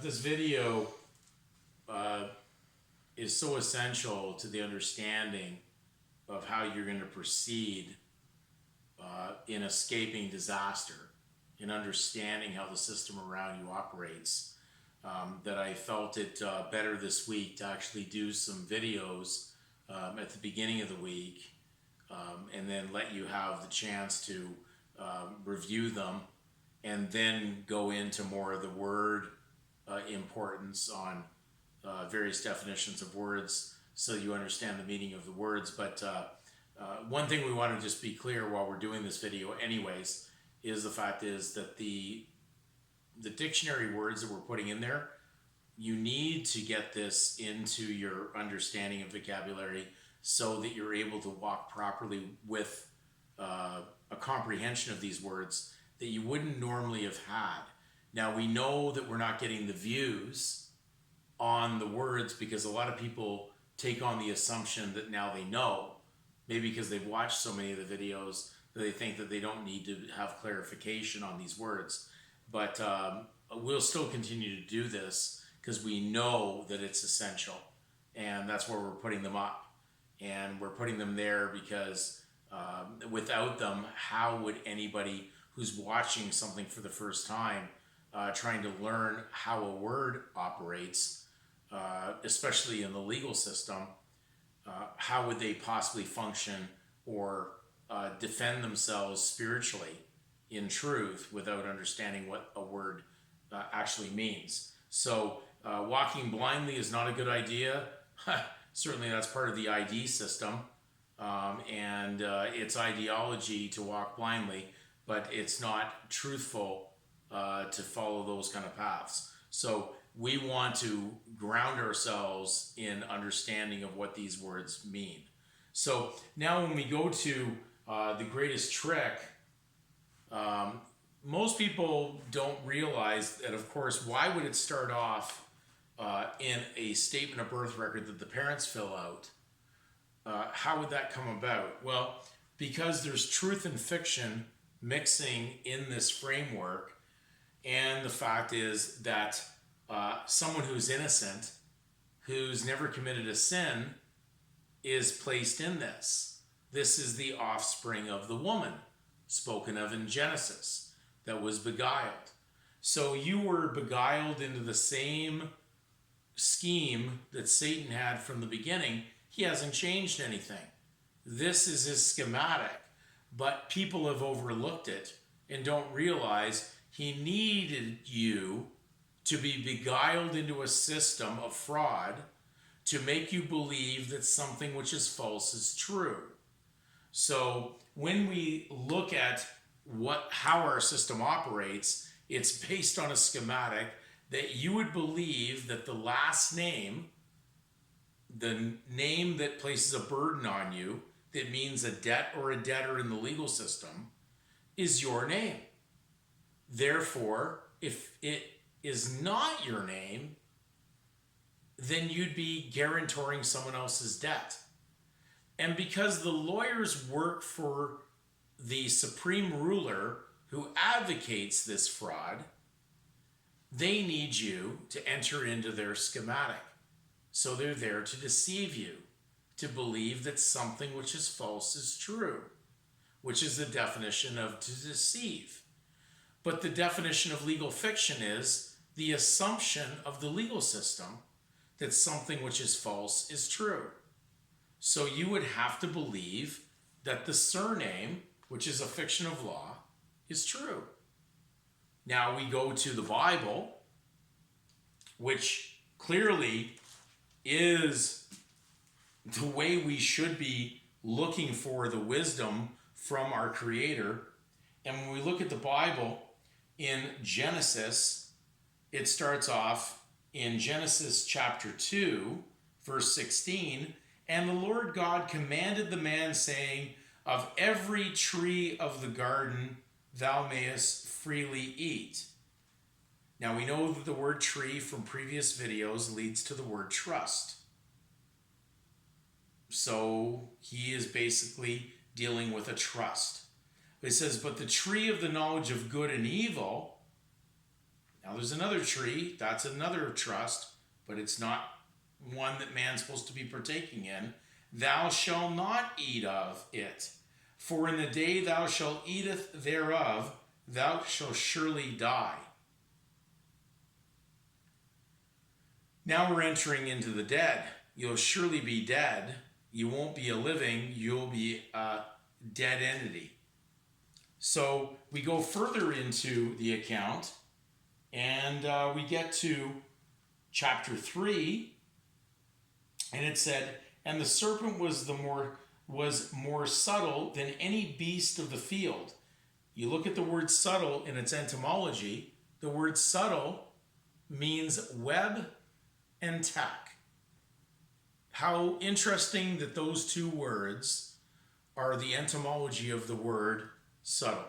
This video uh, is so essential to the understanding of how you're going to proceed in escaping disaster, in understanding how the system around you operates. That I felt it better this week to actually do some videos at the beginning of the week, and then let you have the chance to review them and then go into more of the word importance on various definitions of words so you understand the meaning of the words. But one thing we want to just be clear while we're doing this video anyways is the fact is that the dictionary words that we're putting in there, you need to get this into your understanding of vocabulary so that you're able to walk properly with a comprehension of these words that you wouldn't normally have had. Now we know that we're not getting the views on the words because a lot of people take on the assumption that now they know, maybe because they've watched so many of the videos that they think that they don't need to have clarification on these words. But we'll still continue to do this because we know that it's essential, and that's where we're putting them up. And we're putting them there because without them, how would anybody who's watching something for the first time trying to learn how a word operates, especially in the legal system, how would they possibly function or defend themselves spiritually in truth without understanding what a word actually means? So walking blindly is not a good idea. Certainly that's part of the ID system, and it's ideology to walk blindly, but it's not truthful to follow those kind of paths. So we want to ground ourselves in understanding of what these words mean. So now when we go to the greatest trick, most people don't realize that, of course, why would it start off in a statement of birth record that the parents fill out? How would that come about? Well, because there's truth and fiction mixing in this framework, and the fact is that someone who's innocent, who's never committed a sin, is placed in this. This is the offspring of the woman spoken of in Genesis that was beguiled. So you were beguiled into the same scheme that Satan had from the beginning. He hasn't changed anything. This is his schematic, but people have overlooked it and don't realize he needed you to be beguiled into a system of fraud to make you believe that something which is false is true. So when we look at how our system operates, it's based on a schematic that you would believe that the last name, the name that places a burden on you, that means a debt or a debtor in the legal system, is your name. Therefore, if it is not your name, then you'd be guarantoring someone else's debt. And because the lawyers work for the supreme ruler who advocates this fraud, they need you to enter into their schematic. So they're there to deceive you, to believe that something which is false is true, which is the definition of to deceive. But the definition of legal fiction is the assumption of the legal system that something which is false is true. So you would have to believe that the surname, which is a fiction of law, is true. Now we go to the Bible, which clearly is the way we should be looking for the wisdom from our Creator. And when we look at the Bible in Genesis, it starts off in Genesis chapter 2, verse 16, and the Lord God commanded the man, saying, of every tree of the garden thou mayest freely eat. Now we know that the word tree from previous videos leads to the word trust. So he is basically dealing with a trust. It says, but the tree of the knowledge of good and evil, now there's another tree, that's another trust, but it's not one that man's supposed to be partaking in. Thou shalt not eat of it, for in the day thou shalt eateth thereof, thou shalt surely die. Now we're entering into the dead. You'll surely be dead. You won't be a living, you'll be a dead entity. So we go further into the account, and we get to chapter 3, and it said, and the serpent was more subtle than any beast of the field. You look at the word subtle in its etymology. The word subtle means web and tack. How interesting that those two words are the etymology of the word subtle.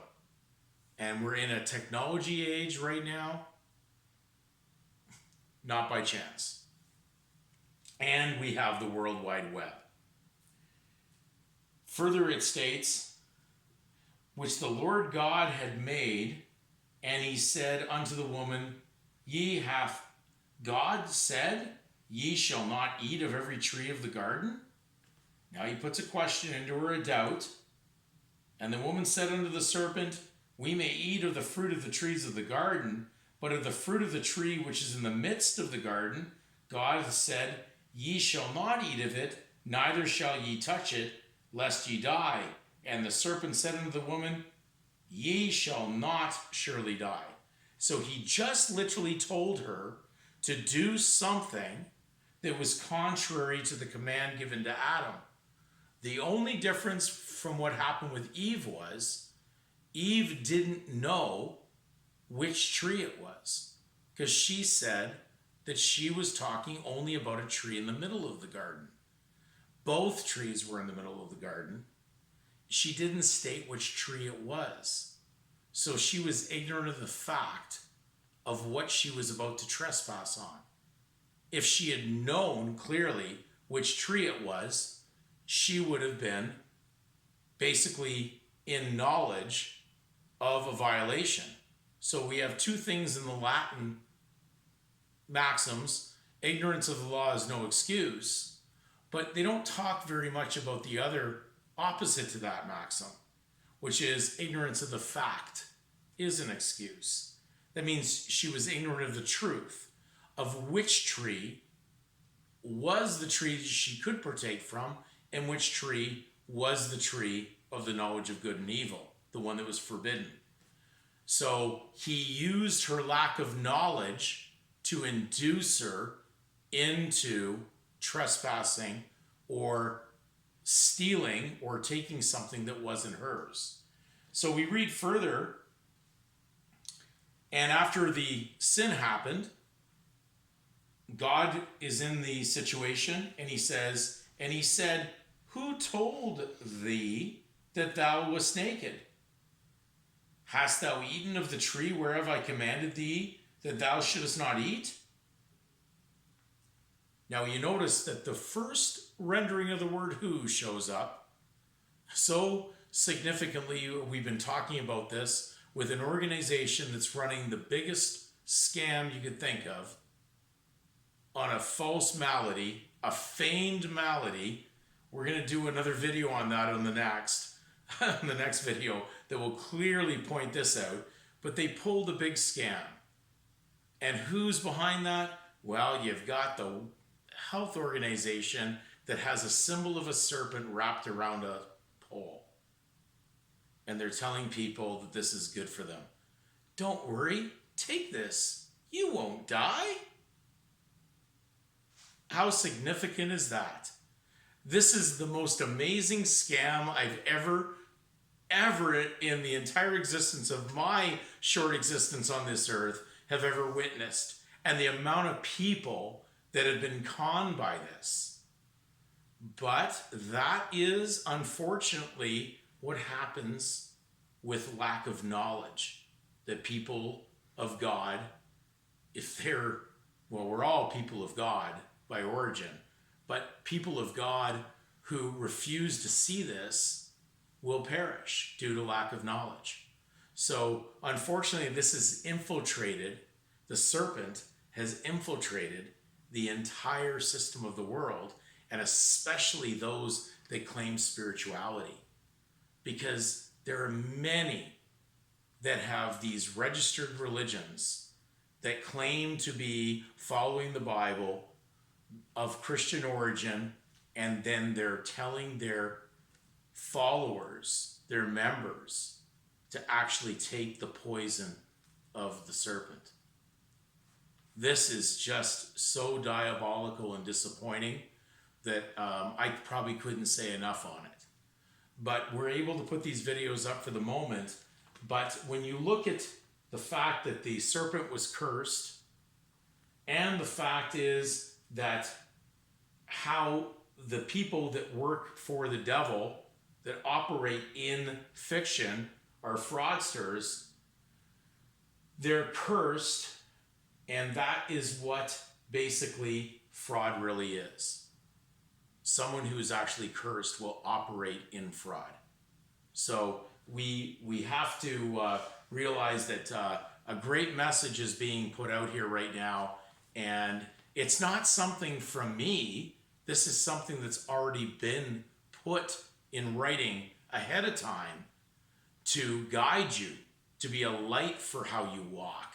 And we're in a technology age right now, not by chance. And we have the World Wide Web. Further it states, which the Lord God had made, and he said unto the woman, Ye hath God said, Ye shall not eat of every tree of the garden? Now he puts a question into her, a doubt. And the woman said unto the serpent, We may eat of the fruit of the trees of the garden, but of the fruit of the tree which is in the midst of the garden, God hath said, Ye shall not eat of it, neither shall ye touch it, lest ye die. And the serpent said unto the woman, Ye shall not surely die. So he just literally told her to do something that was contrary to the command given to Adam. The only difference from what happened with Eve was Eve didn't know which tree it was, because she said that she was talking only about a tree in the middle of the garden. Both trees were in the middle of the garden. She didn't state which tree it was. So she was ignorant of the fact of what she was about to trespass on. If she had known clearly which tree it was, she would have been basically in knowledge of a violation. So we have two things in the Latin maxims. Ignorance of the law is no excuse, but they don't talk very much about the other opposite to that maxim, which is ignorance of the fact is an excuse. That means she was ignorant of the truth of which tree was the tree that she could partake from, and which tree was the tree of the knowledge of good and evil, the one that was forbidden. So he used her lack of knowledge to induce her into trespassing or stealing or taking something that wasn't hers. So we read further, and after the sin happened, God is in the situation, and he says, and he said, Who told thee that thou wast naked? Hast thou eaten of the tree whereof I commanded thee that thou shouldest not eat? Now you notice that the first rendering of the word who shows up. So significantly, we've been talking about this with an organization that's running the biggest scam you could think of on a false malady, a feigned malady. We're going to do another video on that on the next video that will clearly point this out. But they pulled a big scam. And who's behind that? Well, you've got the health organization that has a symbol of a serpent wrapped around a pole. And they're telling people that this is good for them. Don't worry, take this. You won't die. How significant is that? This is the most amazing scam I've ever in the entire existence of my short existence on this earth have ever witnessed. And the amount of people that have been conned by this. But that is unfortunately what happens with lack of knowledge. That people of God, if they're, well, we're all people of God by origin, but people of God who refuse to see this will perish due to lack of knowledge. So unfortunately, this has infiltrated the serpent has infiltrated the entire system of the world, and especially those that claim spirituality. Because there are many that have these registered religions that claim to be following the Bible of Christian origin, and then they're telling their followers, their members, to actually take the poison of the serpent. This is just so diabolical and disappointing that I probably couldn't say enough on it. But we're able to put these videos up for the moment. But when you look at the fact that the serpent was cursed, and the fact is that how the people that work for the devil, that operate in fiction, are fraudsters, they're cursed, and that is what basically fraud really is. Someone who is actually cursed will operate in fraud. So we have to realize that a great message is being put out here right now, and it's not something from me. This is something that's already been put in writing ahead of time to guide you, to be a light for how you walk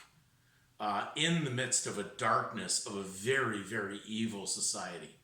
in the midst of a darkness of a very, very evil society.